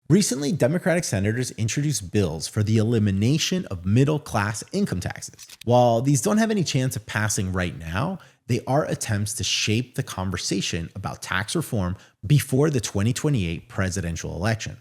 Recently, Democratic senators introduced bills for the elimination of middle class income taxes. While these don't have any chance of passing right now, they are attempts to shape the conversation about tax reform before the 2028 presidential election.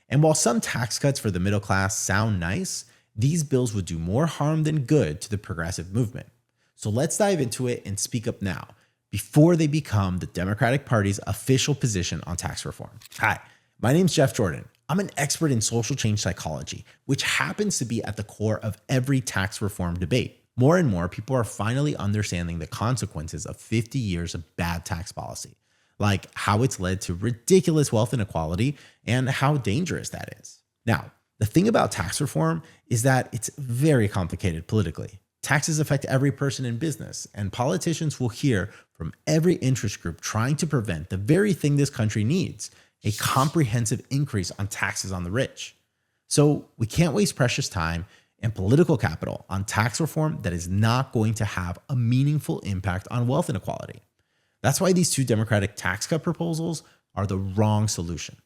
And while some tax cuts for the middle class sound nice, these bills would do more harm than good to the progressive movement. So let's dive into it and speak up now, before they become the Democratic Party's official position on tax reform. Hi, my name's Jeff Jordan. I'm an expert in social change psychology, which happens to be at the core of every tax reform debate. More and more people are finally understanding the consequences of 50 years of bad tax policy, like how it's led to ridiculous wealth inequality and how dangerous that is. Now, the thing about tax reform is that it's very complicated politically. Taxes affect every person in business, and politicians will hear from every interest group trying to prevent the very thing this country needs: a comprehensive increase on taxes on the rich. So we can't waste precious time and political capital on tax reform that is not going to have a meaningful impact on wealth inequality. That's why these two Democratic tax cut proposals are the wrong solution.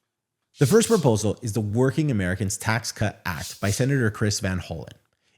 The first proposal is the Working Americans Tax Cut Act by Senator Chris Van Hollen.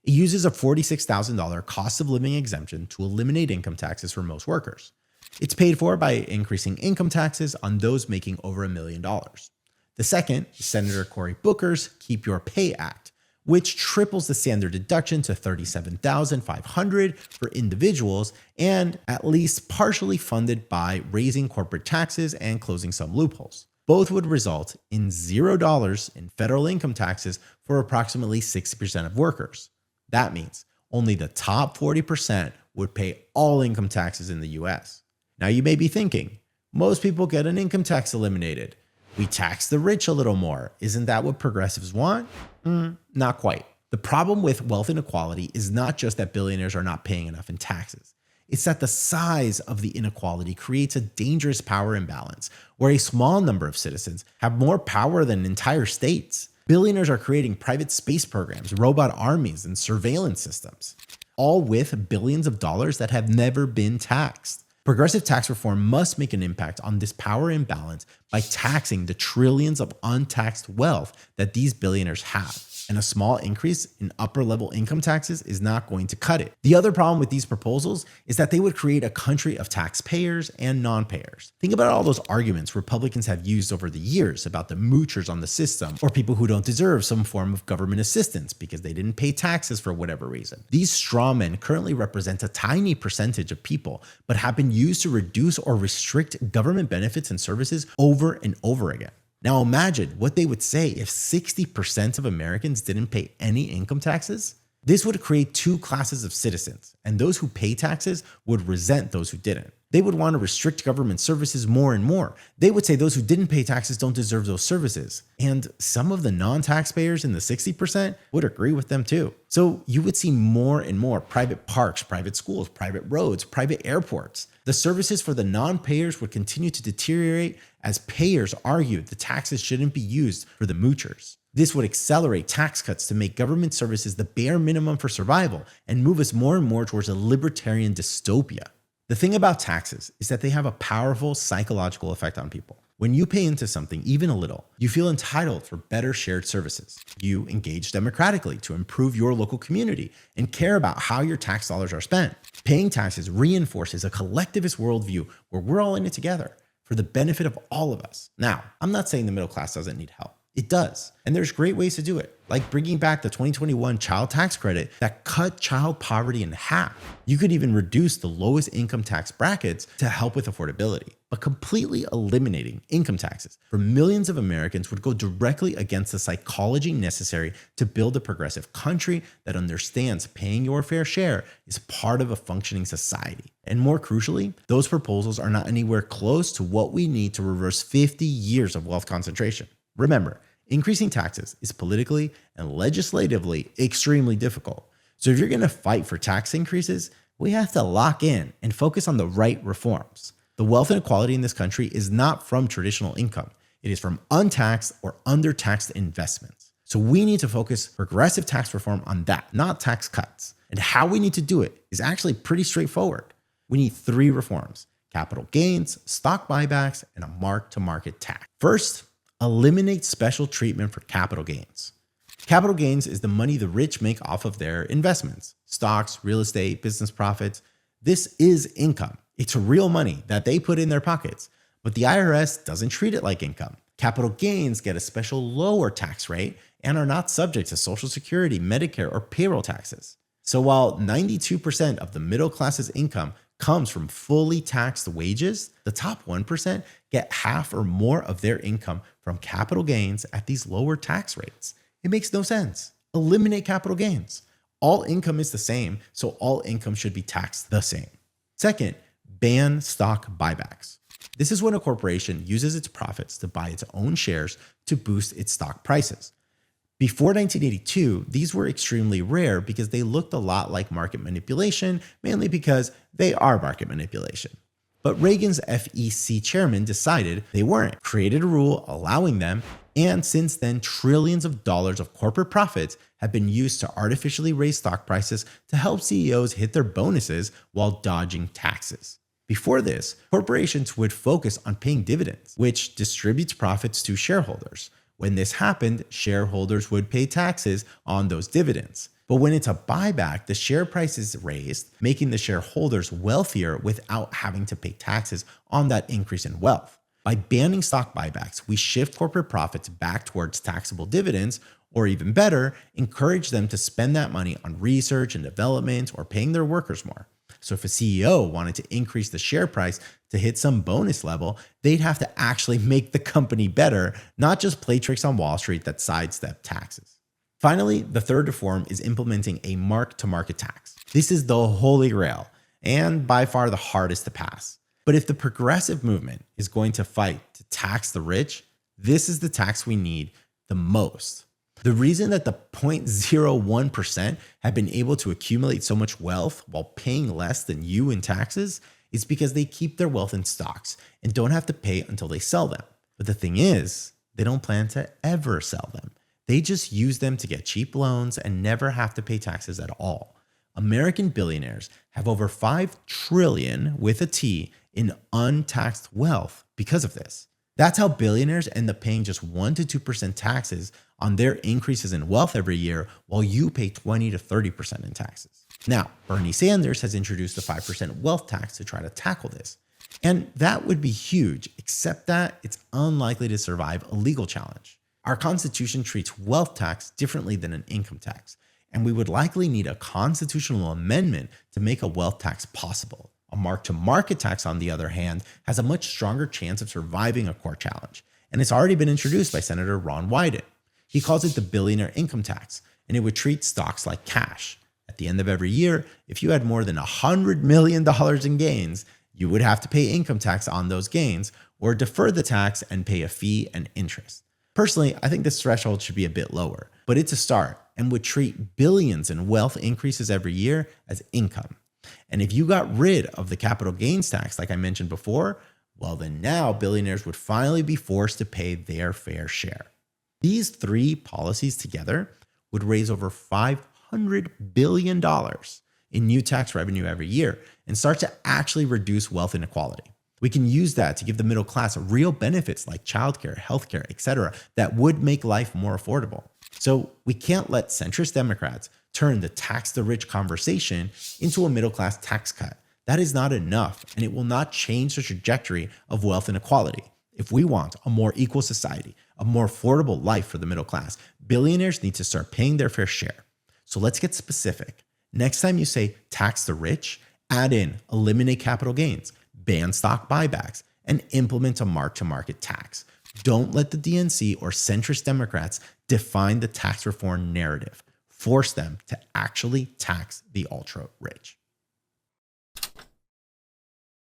It uses a $46,000 cost of living exemption to eliminate income taxes for most workers. It's paid for by increasing income taxes on those making over $1 million. The second is Senator Cory Booker's Keep Your Pay Act, which triples the standard deduction to $37,500 for individuals and at least partially funded by raising corporate taxes and closing some loopholes. Both would result in $0 in federal income taxes for approximately 60% of workers. That means only the top 40% would pay all income taxes in the US. Now you may be thinking, most people get an income tax eliminated. We tax the rich a little more. Isn't that what progressives want? Not quite. The problem with wealth inequality is not just that billionaires are not paying enough in taxes. It's that the size of the inequality creates a dangerous power imbalance where a small number of citizens have more power than entire states. Billionaires are creating private space programs, robot armies, and surveillance systems, all with billions of dollars that have never been taxed. Progressive tax reform must make an impact on this power imbalance by taxing the trillions of untaxed wealth that these billionaires have. And a small increase in upper-level income taxes is not going to cut it. The other problem with these proposals is that they would create a country of taxpayers and non-payers. Think about all those arguments Republicans have used over the years about the moochers on the system or people who don't deserve some form of government assistance because they didn't pay taxes for whatever reason. These straw men currently represent a tiny percentage of people, but have been used to reduce or restrict government benefits and services over and over again. Now imagine what they would say if 60% of Americans didn't pay any income taxes. This would create two classes of citizens, and those who pay taxes would resent those who didn't. They would want to restrict government services more and more. They would say those who didn't pay taxes don't deserve those services. And some of the non-taxpayers in the 60% would agree with them too. So you would see more and more private parks, private schools, private roads, private airports. The services for the non-payers would continue to deteriorate as payers argued the taxes shouldn't be used for the moochers. This would accelerate tax cuts to make government services the bare minimum for survival and move us more and more towards a libertarian dystopia. The thing about taxes is that they have a powerful psychological effect on people. When you pay into something even a little, you feel entitled for better shared services. You engage democratically to improve your local community and care about how your tax dollars are spent. Paying taxes reinforces a collectivist worldview where we're all in it together for the benefit of all of us. Now, I'm not saying the middle class doesn't need help. It does. And there's great ways to do it, like bringing back the 2021 child tax credit that cut child poverty in half. You could even reduce the lowest income tax brackets to help with affordability. But completely eliminating income taxes for millions of Americans would go directly against the psychology necessary to build a progressive country that understands paying your fair share is part of a functioning society. And more crucially, those proposals are not anywhere close to what we need to reverse 50 years of wealth concentration. Remember, increasing taxes is politically and legislatively extremely difficult. So if you're going to fight for tax increases, we have to lock in and focus on the right reforms. The wealth inequality in this country is not from traditional income. It is from untaxed or undertaxed investments. So we need to focus progressive tax reform on that, not tax cuts. And how we need to do it is actually pretty straightforward. We need 3 reforms: capital gains, stock buybacks, and a mark-to-market tax. First, Eliminate special treatment for capital gains. Capital gains is the money the rich make off of their investments, stocks, real estate, business profits. This is income. It's real money that they put in their pockets, but the IRS doesn't treat it like income. Capital gains get a special lower tax rate and are not subject to Social Security, Medicare, or payroll taxes. So while 92% of the middle class's income comes from fully taxed wages, the top 1% get half or more of their income from capital gains at these lower tax rates. It makes no sense. Eliminate capital gains. All income is the same, so all income should be taxed the same. Second, ban stock buybacks. This is when a corporation uses its profits to buy its own shares to boost its stock prices. Before 1982, these were extremely rare because they looked a lot like market manipulation, mainly because they are market manipulation. But Reagan's FEC chairman decided they weren't, created a rule allowing them, and since then, trillions of dollars of corporate profits have been used to artificially raise stock prices to help CEOs hit their bonuses while dodging taxes. Before this, corporations would focus on paying dividends, which distributes profits to shareholders. When this happened, shareholders would pay taxes on those dividends. But when it's a buyback, the share price is raised, making the shareholders wealthier without having to pay taxes on that increase in wealth. By banning stock buybacks, we shift corporate profits back towards taxable dividends, or even better, encourage them to spend that money on research and development or paying their workers more. So if a CEO wanted to increase the share price to hit some bonus level, they'd have to actually make the company better, not just play tricks on Wall Street that sidestep taxes. Finally, the third reform is implementing a mark-to-market tax. This is the holy grail and by far the hardest to pass. But if the progressive movement is going to fight to tax the rich, this is the tax we need the most. The reason that the 0.01% have been able to accumulate so much wealth while paying less than you in taxes is because they keep their wealth in stocks and don't have to pay until they sell them. But the thing is, they don't plan to ever sell them. They just use them to get cheap loans and never have to pay taxes at all. American billionaires have over $5 trillion with a T in untaxed wealth because of this. That's how billionaires end up paying just 1 to 2% taxes on their increases in wealth every year, while you pay 20 to 30% in taxes. Now, Bernie Sanders has introduced a 5% wealth tax to try to tackle this. And that would be huge, except that it's unlikely to survive a legal challenge. Our Constitution treats wealth tax differently than an income tax, and we would likely need a constitutional amendment to make a wealth tax possible. A mark-to-market tax, on the other hand, has a much stronger chance of surviving a court challenge, and it's already been introduced by Senator Ron Wyden. He calls it the billionaire income tax, and it would treat stocks like cash. At the end of every year, if you had more than $100 million in gains, you would have to pay income tax on those gains or defer the tax and pay a fee and interest. Personally, I think this threshold should be a bit lower, but it's a start and would treat billions in wealth increases every year as income. And if you got rid of the capital gains tax, like I mentioned before, well, then now billionaires would finally be forced to pay their fair share. These three policies together would raise over $500 billion in new tax revenue every year and start to actually reduce wealth inequality. We can use that to give the middle class real benefits like childcare, healthcare, etc., that would make life more affordable. So we can't let centrist Democrats turn the tax the rich conversation into a middle class tax cut. That is not enough, and it will not change the trajectory of wealth inequality. If we want a more equal society, a more affordable life for the middle class, billionaires need to start paying their fair share. So let's get specific. Next time you say tax the rich, add in eliminate capital gains, ban stock buybacks, and implement a mark-to-market tax. Don't let the DNC or centrist Democrats define the tax reform narrative. Force them to actually tax the ultra rich.